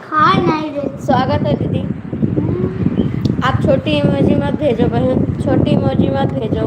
खा नहीं रही। स्वागत है दीदी। आप छोटी इमोजी मत भेजो बहन, छोटी इमोजी मत भेजो।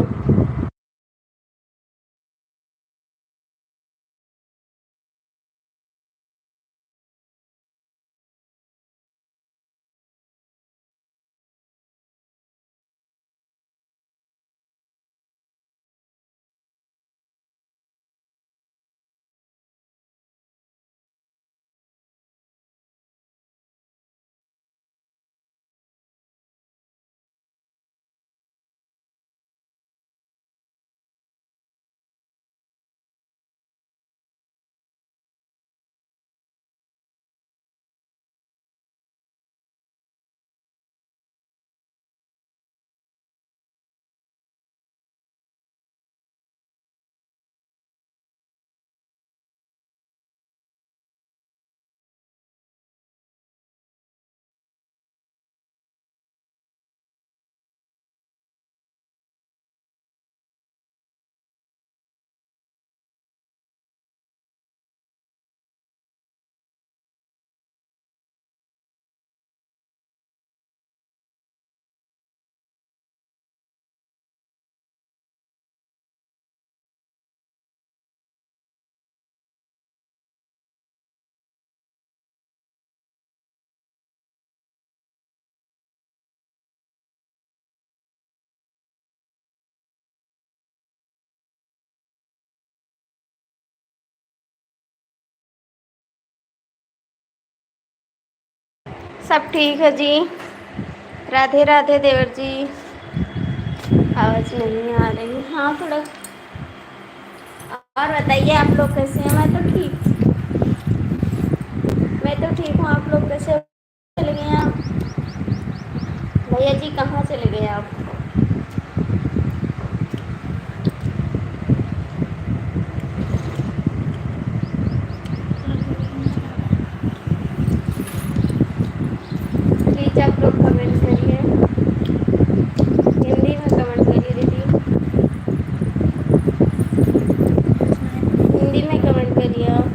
सब ठीक है जी। राधे राधे देवर जी। आवाज़ नहीं आ रही। हाँ थोड़ा। और बताइए आप लोग कैसे हैं? मैं तो ठीक हूँ। आप लोग कैसे चले गए आप? भैया जी कहाँ चले गए आप? प्लीज़ आप लोग कमेंट करिए, हिंदी में कमेंट करिए दीदी, हिंदी में कमेंट करिए आप।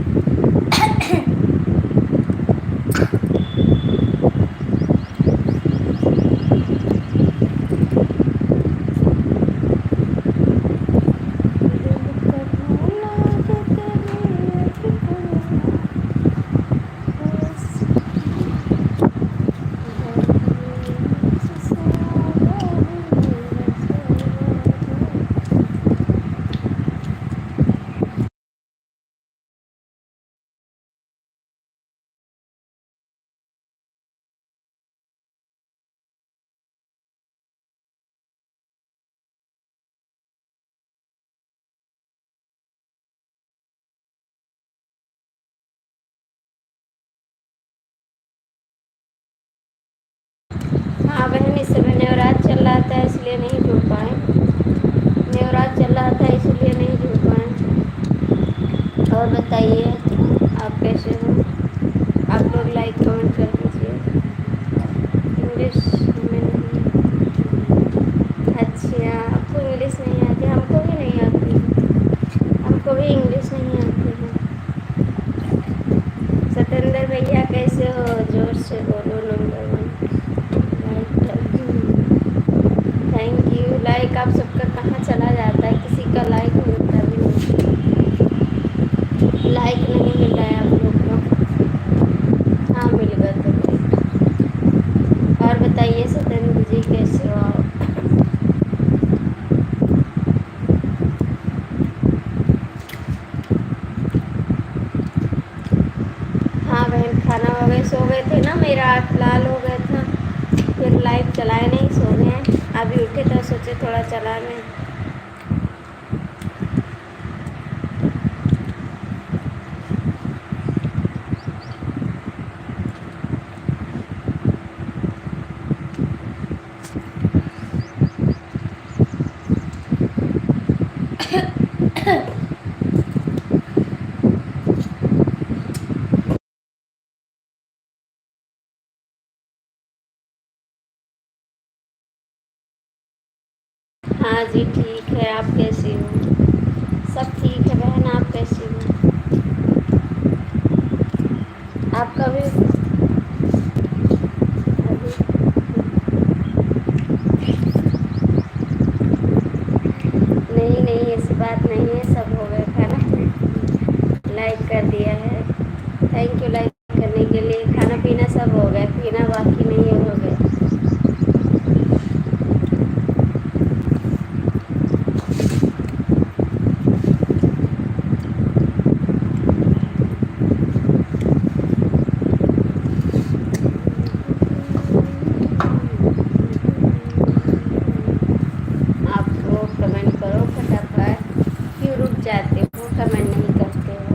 हाँ बहन, इस समय नवरात्र चल रहा था इसलिए नहीं जुड़ पाए। नवरात्र चल रहा था इसलिए नहीं जुड़ पाए। और बताइए आप कैसे हो? आप लोग लाइक कमेंट कर दीजिए। इंग्लिश में नहीं। अच्छा, आपको इंग्लिश नहीं आती? हमको भी नहीं आती, हमको भी इंग्लिश नहीं आती है। सतेंद्र भैया कैसे हो? जोर से बोलो। Number 1 thank you. लाइक आप सबका कहाँ चला जाता है? किसी का लाइक मिलता भी नहीं, लाइक नहीं मिल रहा है आप लोग को। हाँ मिल गया तो। और बताइए सतेंद्र जी कैसे हो आप? हाँ बहन, खाना वगैरह सो गए थे ना, मेरा आँख लाल हो गया था, फिर लाइव चलाए नहीं, सो गए। अभी उठे तो सोचे थोड़ा चला लें। हाँ जी ठीक है। आप कैसी हो? सब ठीक है बहन, आप कैसी हो? आपका भी बात नहीं है, सब हो गया खाना। लाइक कर दिया है, थैंक यू लाइक करने के लिए। खाना पीना सब हो गया, पीना बाकी नहीं है, हो गया। आप लोग कमेंट करो फटाफट, क्यों रुक जाते हो, कमेंट नहीं करते हो।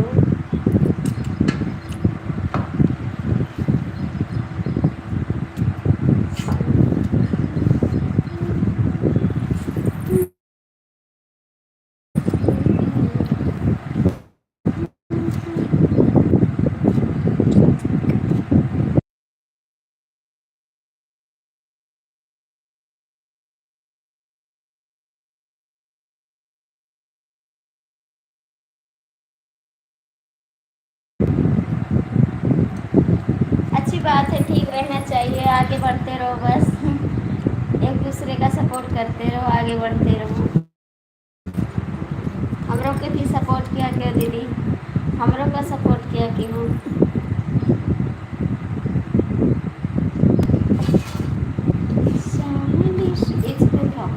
अच्छी बात है, ठीक रहना चाहिए, आगे बढ़ते रहो बस। एक दूसरे का सपोर्ट करते रहो, आगे बढ़ते रहो। हम लोग के भी सपोर्ट किया क्यों दीदी, हम लोग का सपोर्ट किया क्यों। It's good talk.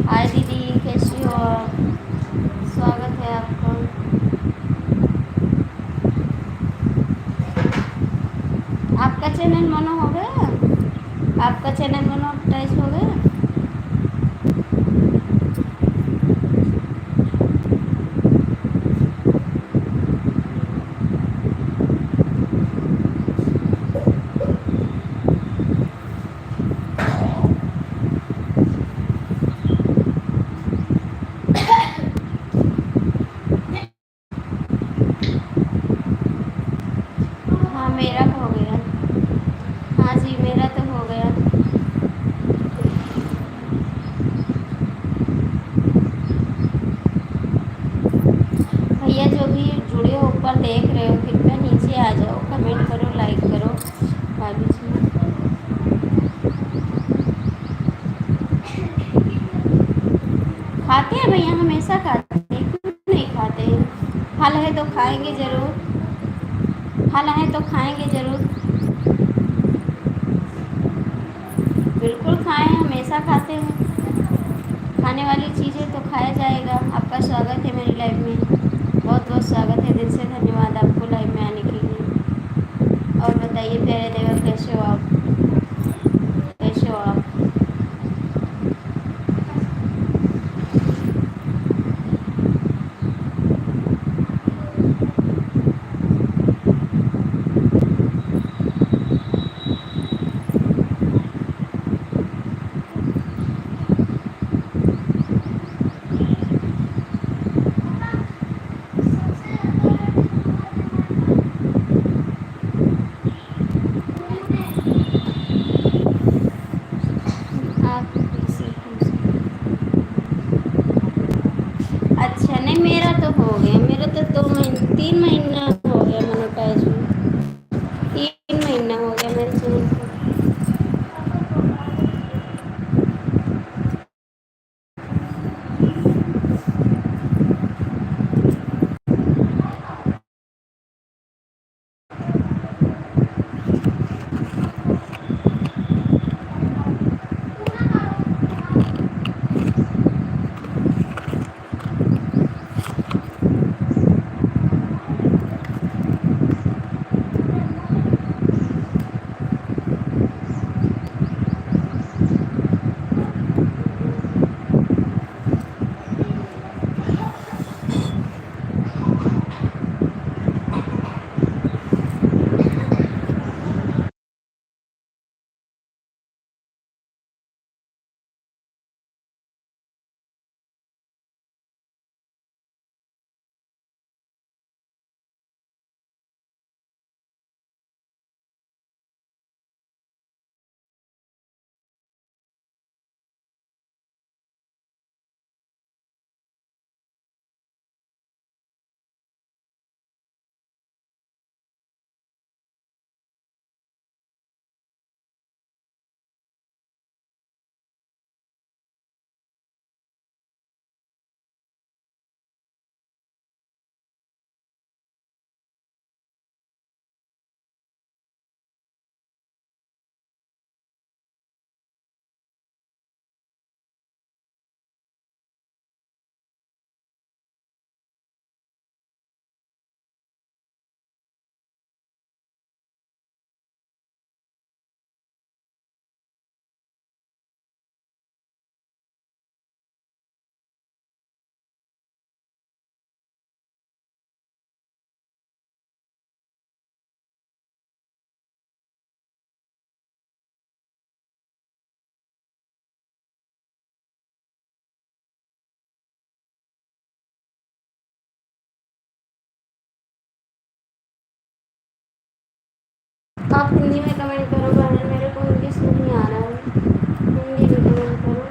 हाय दीदी, कैसी हो आप? स्वागत है आपका। आपका चैनल मोनो हो गया, आपका चैनल मोनोटाइज हो गया। हाँ मेरा हो गया, हाँ जी मेरा तो हो गया। भैया जो भी जुड़े हो, ऊपर देख रहे हो, कृपया नीचे आ जाओ, कमेंट करो, लाइक करो। भाभी जी खाते हैं भैया, हमेशा खाते हैं, क्यों नहीं खाते हैं। फल है तो खाएंगे ज़रूर, फल है तो खाएंगे ज़रूर, बिल्कुल खाएं, हमेशा खाते हैं। खाने वाली चीज़ें तो खाया जाएगा। आपका स्वागत है मेरी लाइफ में, बहुत बहुत स्वागत है, दिल से धन्यवाद आपको लाइफ में आने के लिए। और बताइए प्यारे देवर, कैसे हो आप, कैसे हो आप? आप अच्छा, नहीं मेरा तो हो गया, मेरा तो 2 महीने 3 महीना हो गया मोनोटाइज में, 3 महीना हो गया मेरे चैनल को। आप हिंदी में कमेंट करो बहन, मेरे को इंग्लिश नहीं आ रहा है, हिंदी में कमेंट करो।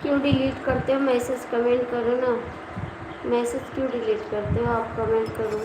क्यों डिलीट करते हो? मैसेज कमेंट करो ना, मैसेज क्यों डिलीट करते हो आप? कमेंट करो।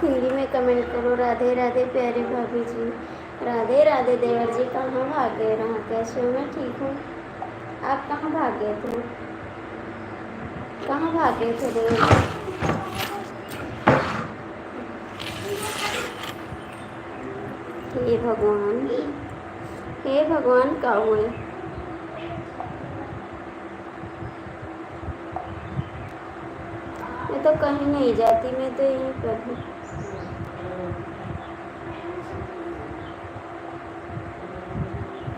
हिंदी में कमेंट करो। राधे राधे प्यारी भाभी जी, राधे राधे देवर जी। कहाँ भाग गए? रहा कैसे हो? मैं ठीक हूँ। आप कहाँ भाग गए थे? कहाँ भाग गए थे देवर जी? हे भगवान, हे भगवान, का हुए? मैं तो कहीं नहीं जाती, मैं तो यहीं पर हूँ।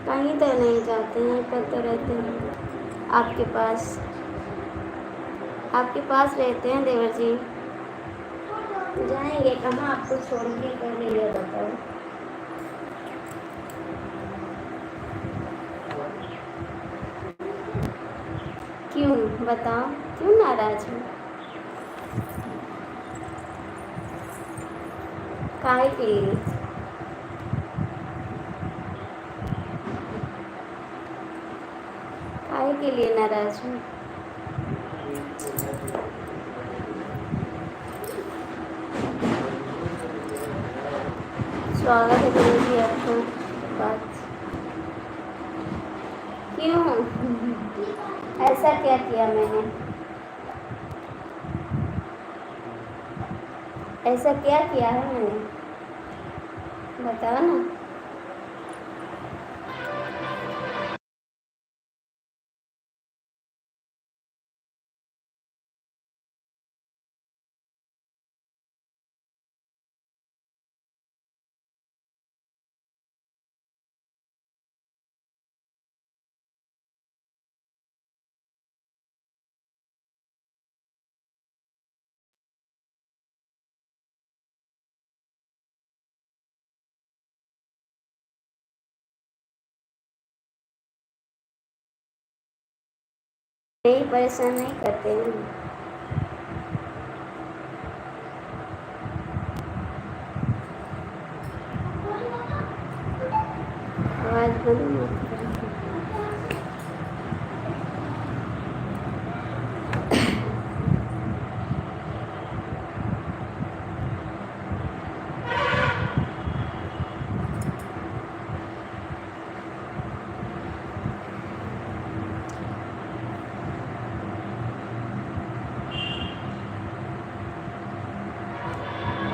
कहीं तो नहीं जाते हैं, पर तो रहते हैं आपके पास। आपके पास रहते हैं देवर जी। जाएंगे कहाँ आपको छोड़ के? पहले ये बताओ। क्यों बताओ, क्यों नाराज हो? काहे के लिए? काहे के लिए नाराज हो? स्वागत है देवर जी आपका। बात क्यों? ऐसा क्या किया मैंने? ऐसा क्या किया है मैंने? बताओ ना। नहीं, परेशान नहीं करते हैं। आवाज बंद मत करो।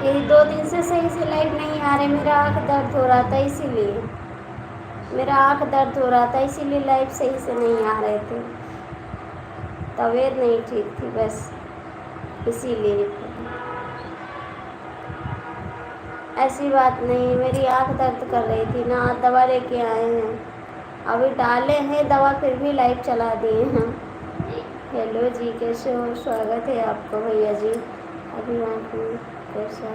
ये 2 दिन से सही से लाइट नहीं आ रही। मेरा आँख दर्द हो रहा था, इसीलिए मेरा आँख दर्द हो रहा था, इसीलिए लाइट सही से नहीं आ रहे थे। तबीयत नहीं ठीक थी, बस इसीलिए। ऐसी बात नहीं, मेरी आँख दर्द कर रही थी ना। दवा लेके आए हैं, अभी डाले हैं दवा, फिर भी लाइट चला दिए हैं। हेलो जी, कैसे हो? स्वागत है आपको भैया जी। अभी आँख में कैसा?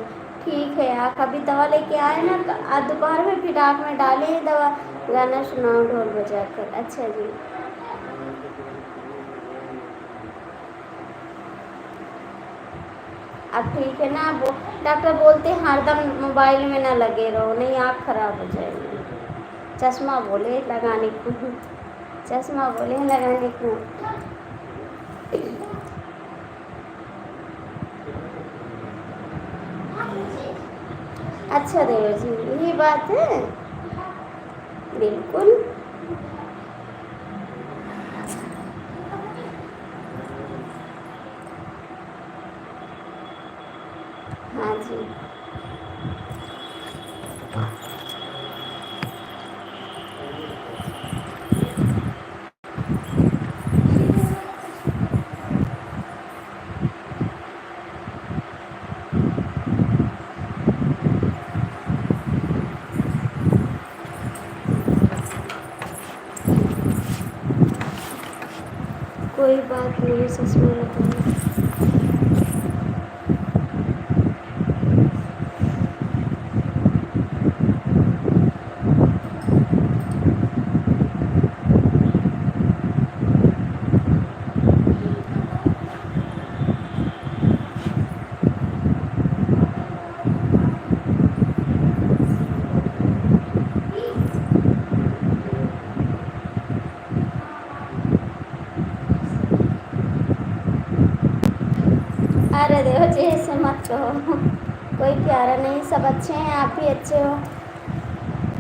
ठीक है। आँख अभी दवा लेके आए ना, आज दोपहर में फिर आँख में डाले हैं दवा। गाना सुनाओ ढोल बजा कर। अच्छा जी। अब ठीक है ना? वो डॉक्टर बोलते हैं हरदम मोबाइल में ना लगे रहो, नहीं आँख खराब हो जाएगी। चश्मा बोले लगाने को, चश्मा बोले लगाने को। अच्छा देवर जी, यही बात है। बिल्कुल। हाँ जी। कोई बात नहीं, सच में बताओ। अरे देवर जी, ऐसे मत कहो। कोई प्यारा नहीं, सब अच्छे हैं, आप भी अच्छे हो।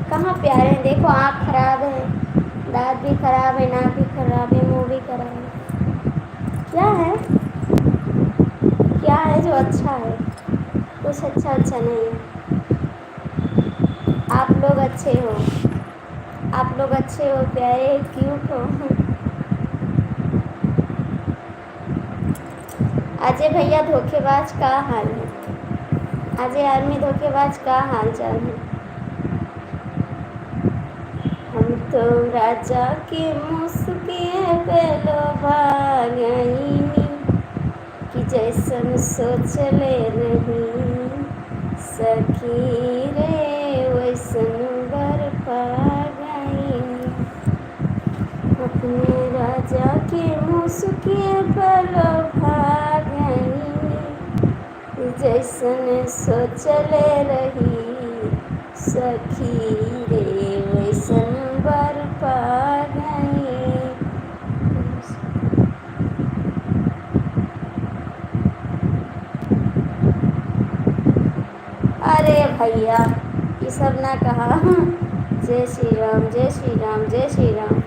कहाँ प्यारे हैं, देखो आँख खराब है, दांत भी खराब है, नाक भी खराब है, मुंह भी खराब है। क्या है, क्या है जो अच्छा है? कुछ अच्छा अच्छा नहीं है। आप लोग अच्छे हो, आप लोग अच्छे हो, प्यारे क्यूट हो। अजय भैया धोखेबाज का हाल है, अजय आर्मी धोखेबाज का हाल चाल है। हम तो राजा के मुस्किए पे लोभागनी कि जैसन सोचले रही सखी रे वैसन बर पा गई। अपने राजा के मुस्किए पे लोभागनी जैसन सोचले रही सखी रे वैसन बर पा गई। अरे भैया ये सब ना कहा। जय श्री राम, जय श्री राम, जय श्री राम।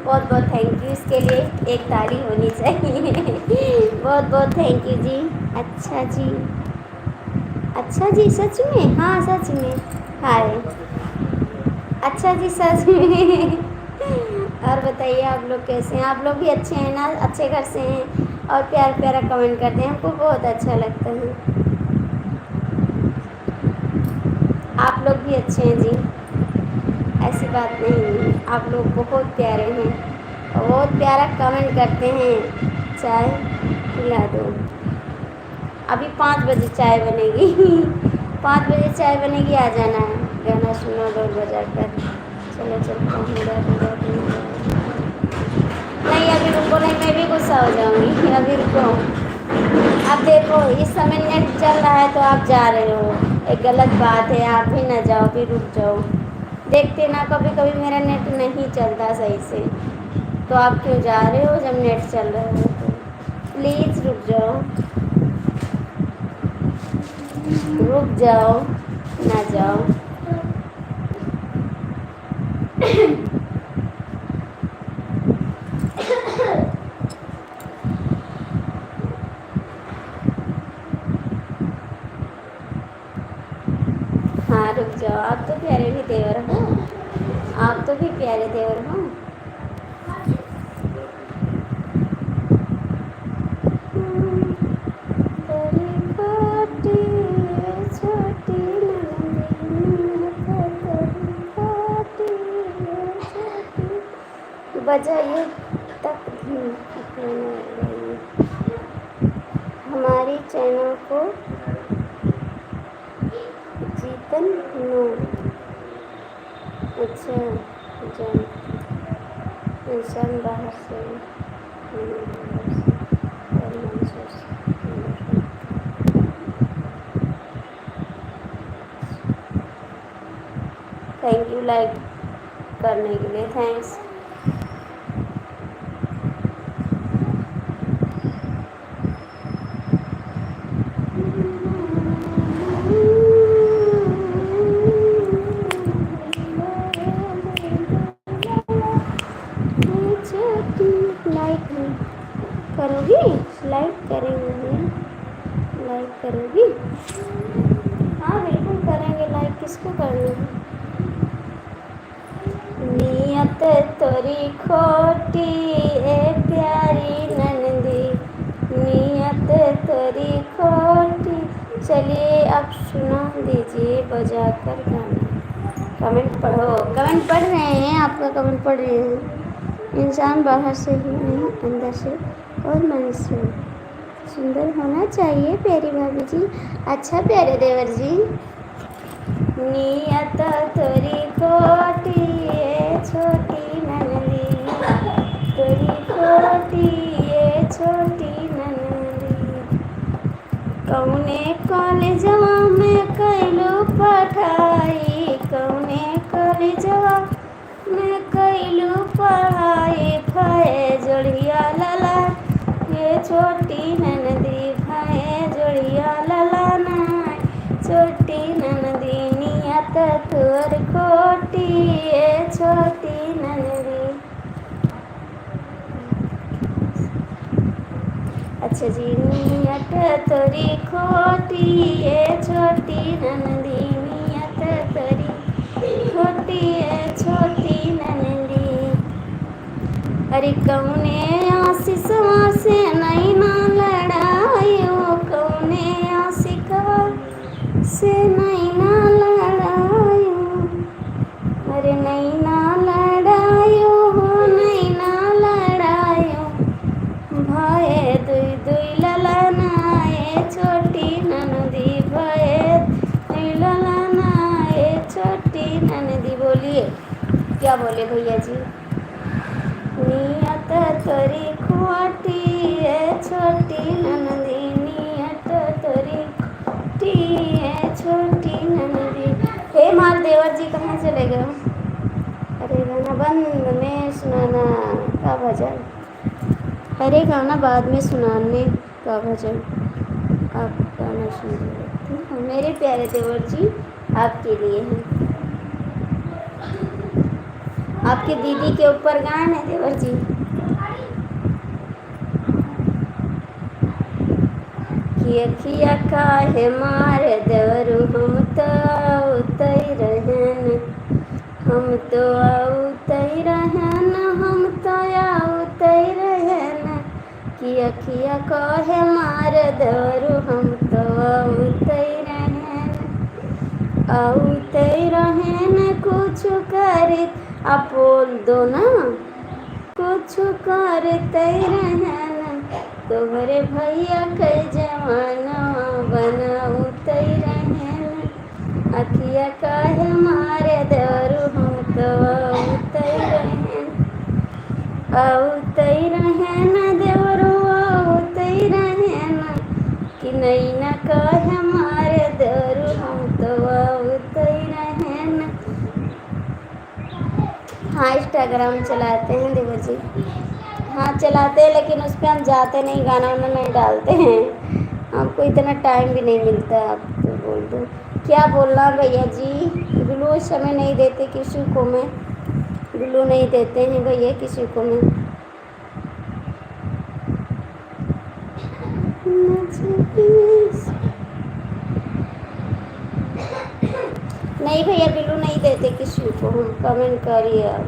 बहुत बहुत थैंक यू, इसके लिए एक ताली होनी चाहिए। बहुत बहुत थैंक यू जी। अच्छा जी, अच्छा जी, सच में? हाँ सच में। हाय, अच्छा जी सच में। और बताइए आप लोग कैसे हैं? आप लोग भी अच्छे हैं ना, अच्छे घर से हैं और प्यार प्यारा कमेंट करते हैं, हमको बहुत अच्छा लगता है। आप लोग भी अच्छे हैं जी, ऐसी बात नहीं है, आप लोग बहुत प्यारे हैं और बहुत प्यारा कमेंट करते हैं। चाय पिला दो, अभी 5 बजे चाय बनेगी। 5 बजे चाय बनेगी, आ जाना है, गाना सुनो ढोल बजा कर। चलो चलता हूँ, नहीं अभी रुको, नहीं मैं भी गुस्सा हो जाऊँगी, अभी रुको। अब देखो इस समय नेट चल रहा है तो आप जा रहे हो, एक गलत बात है, आप भी ना जाओ, फिर रुक जाओ। देखते ना कभी कभी मेरा नेट नहीं चलता सही से, तो आप क्यों जा रहे हो जब नेट चल रहा है? तो प्लीज़ रुक जाओ, रुक जाओ, ना जाओ। हाँ रुक जाओ, आप तो प्यारे भी देवर हो, आप तो भी प्यारे देवर हो। बजाइए तक हमारी चैनल को जीतन नो। अच्छा जन इंसान बाहर से थैंक यू लाइक करने के लिए, थैंक्स। लाइक करोगी, लाइक करेंगे, लाइक करोगी? हाँ बिल्कुल करेंगे, लाइक किसको करना है? नियत तोरी खोटी ए प्यारी नंदी, नियत तोरी खोटी। चलिए अब सुना दीजिए बजा कर गाना। कमेंट पढ़ो, कमेंट पढ़ रहे हैं, आपका कमेंट पढ़ रहे हैं। इंसान बाहर से ही नहीं अंदर से और मन से सुंदर होना चाहिए प्यारी भाभी जी। अच्छा प्यारे देवर जी। नियत तोरी खोटी ये छोटी ननली, तोरी खोटी ये छोटी ननली। कौने कॉलेजवा में कैलो पढ़ाई कौने कॉलेजवा में कैलू पढ़ाई भये जोड़िया लला ये छोटी ननदी भये जोड़िया लला नाय छोटी ननदी नियत तोर खोटी ये छोटी ननदी। अच्छा जी, नियत तोरी खोटी ये छोटी ननदी नियत तोरी खोटी ये छोटी ननदी। अरे कौने आशीषवा से नहीं ना लड़ायो कौने आशिकवा से नहीं ना लड़ायो अरे नहीं ना लड़ायो हो नहीं ना लड़ायो भये दुई दुई ललनाए छोटी ननदी भये दुई ललनाए छोटी ननदी। बोलिए क्या बोले भैया जी। नियत तोरी खोटी है छोटी ननदी नियत तोरी खोटी है छोटी ननदी। हे मार देवर जी कहाँ चले गए। अरे गाना बंद में सुनाना का भजन अरे गाना बाद में सुनाने का भजन आप गाना सुन मेरे प्यारे देवर जी आपके लिए हैं। आपके दीदी के ऊपर गान है देवर जी। किया काहे मारे देवरू हम तो आउतई रहन हम तो आउतई रहन हम तो आउतई रहन किया काहे मारे देवरू हम तो आउतई रहन कुछ कर आप बोल दो ना कुछ करते रहन तोहरे भैया के जवाना बनाउते रहन अखिया काहे मारे देवरू हम तो आउते रहन देवरू आउते रहन कि नहीं न काहे मारे देवरू हम तो आउते रहन। हाँ इंस्टाग्राम चलाते हैं देवर जी। हाँ चलाते हैं लेकिन उस पर हम जाते नहीं गाना वाना नहीं डालते हैं हमको इतना टाइम भी नहीं मिलता। आप तो बोल दो क्या बोलना भैया जी। ग्लू इस समय नहीं देते किसी को मैं ग्लू नहीं देते हैं भैया किसी को मैं। नहीं भैया बिल्लू नहीं देते किसी को हम कमेंट करिए आप।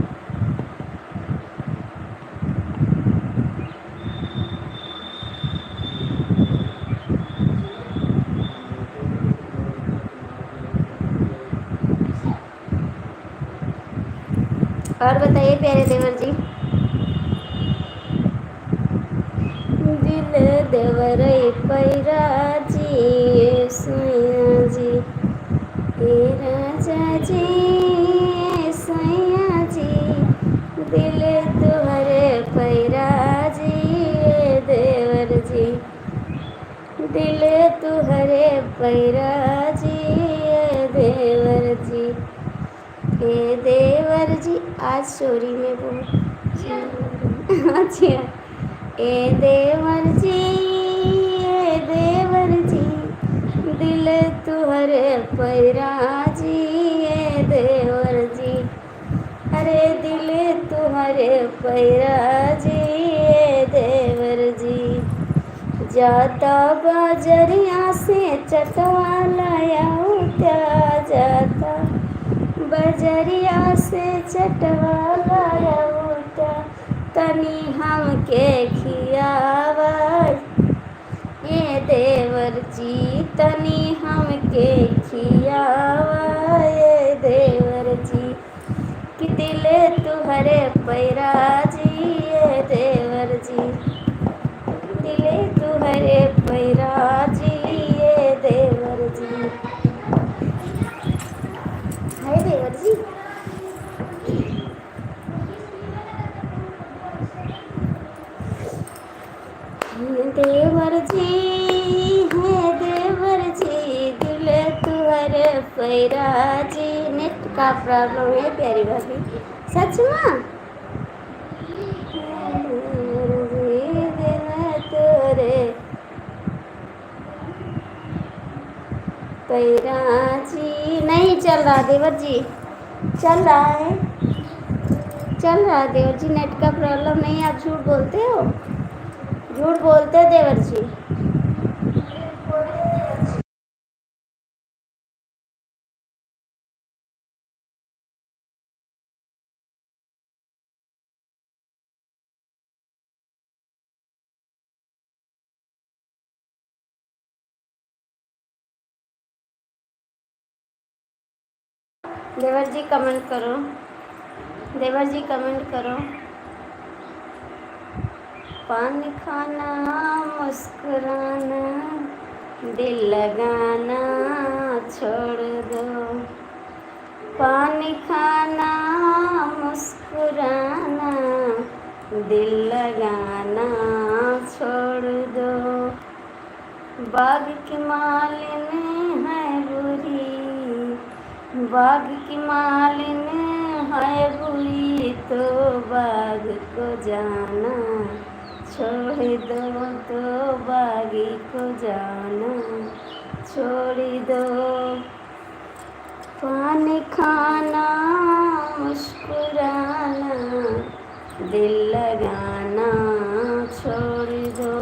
और बताइए प्यारे देवर जी। दिल देवर पैरा जी सैया जी हे राजा जी सैया जी दिल तुम्हारे पैरा जी देवर जी दिल तुम्हारे पैरा जी देवर जी हे देवर जी। आज चोरी में बहुत अच्छा ए देवर जी दिल तुहरे पैरा जी ए देवर जी अरे दिल तुहरे पैरा जी ए देवर जी। जाता बजरिया से चटवा लाया क्या जाता बजरिया से चटवा लाया क्या तनी हमके खियावा ये देवर जी तनी हमके खियावा ये देवर जी कि दिल तुहरे पैरा जी ये देवर जी दिल तुहरे पैरा जी ये देवर जी। हाय देवर जी देवर जी है देवर जी दिल तुहरे पैराजी नेट का प्रॉब्लम है प्यारी भाभी, सच में तोरे पैराजी नहीं चल रहा देवर जी, चल रहा है, चल रहा है देवर जी, नेट का प्रॉब्लम नहीं। आप झूठ बोलते हो, झूठ बोलते हैं देवर जी। देवर जी कमेंट करो, देवर जी कमेंट करो। पान खाना मुस्कुराना दिल लगाना छोड़ दो, पान खाना मुस्कुराना दिल लगाना छोड़ दो, बाग की मालिन है बुरी, बाग की मालिन है बुरी, तो बाग को जाना छोड़ दो, तो बागी को जाना छोड़ दो, पान खाना मुस्कुराना दिल लगाना छोड़ दो।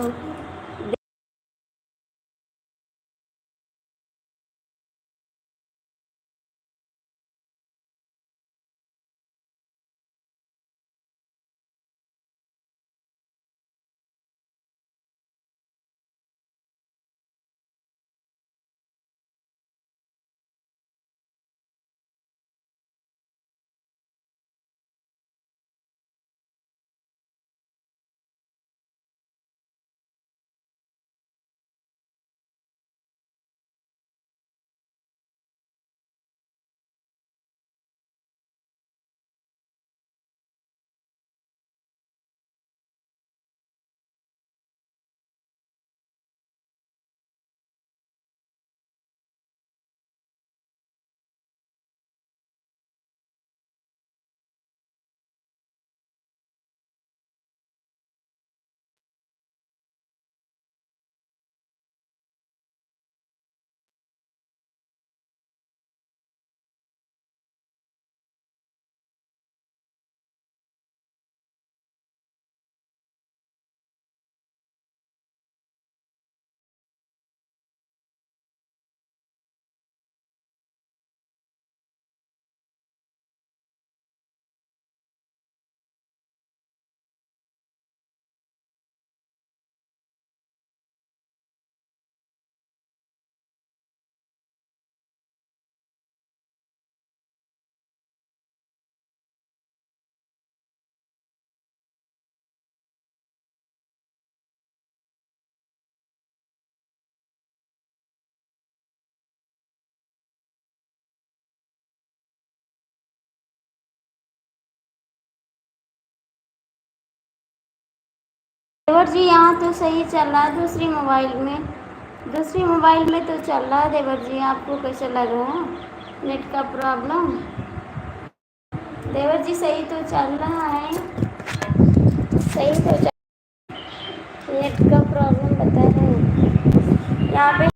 देवर जी यहाँ तो सही चल रहा है, दूसरी मोबाइल में, दूसरी मोबाइल में तो चल रहा है देवर जी, आपको कैसे लग रहा है नेट का प्रॉब्लम? देवर जी सही तो चल रहा है, सही तो चल, नेट का प्रॉब्लम बता रहे हैं यहाँ पे।